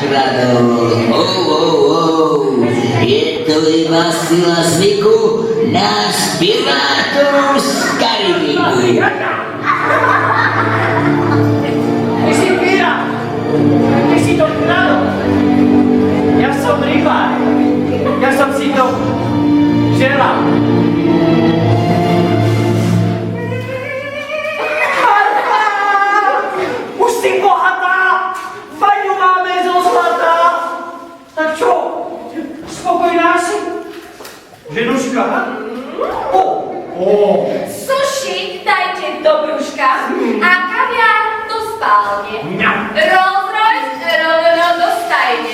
kradol. Je to iba sila zvyku na spirátorov z Karibiku. Ty si pirát! Ty si to kradol! Ja som rybár! Ja som si to želal! Marta! Už si bohatá! Vaňu máme zo zlata! Tak čo? Spokojná si? Ženuška? Suši dajte do brúška a kaviár do spálne. Rolls Royce rovno do stajne.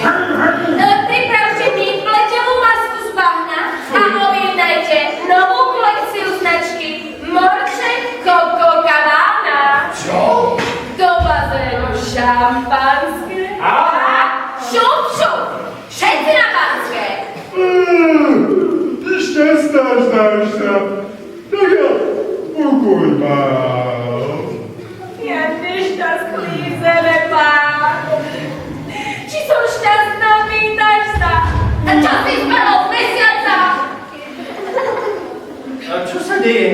Pripravte mi pleťovú masku z bahna a objednajte novú kolekciu značky Morče Coco Cabana. Čo? Do bazénu šampanské a šup šup. Všetci na banské. Ty šťastná znáš sa. Tak ja pokoj mám. Ja nešťastlý zemepán. Či som šťastná, pýtaš sa? A čo si spadol z mesiaca? A čo sa deje?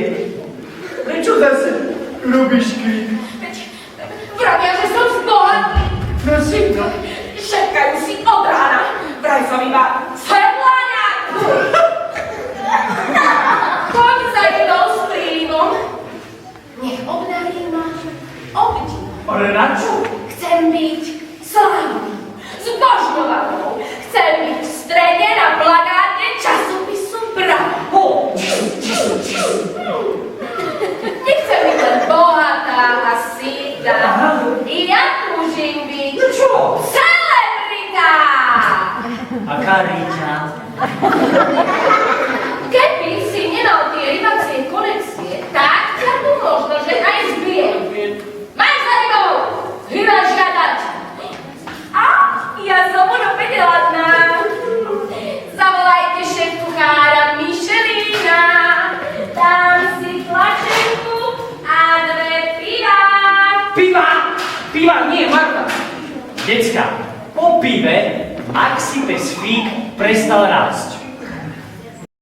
Prečo zase robíš krik? Vravia, že som zbohatlý. Prosím, no. Šepkajú si od rána. Vraj som iba svetláňak. Poď za jednou s príjmom. Nech obdarí ma obdivom. Ale na čo? Chcem byť slávnou, zbožňovanou. Chcem byť v strede na plagáte časopisu Bravo. Nechcem byť len bohatá a síta. Ja túžim byť celebrita. Aká rýča? Keby si nemal tie rybacie konexie, tak ťa tu možno, že aj zbijem. Máš za rybou, hýba žiadať. A ja som ono pedeladná. Zavolajte šéf kuchára Michelina. Dám si tlačenku a 2 piva. Piva! Piva nie, Marta! Decka, po pive, ak si bez fík prestal rásť.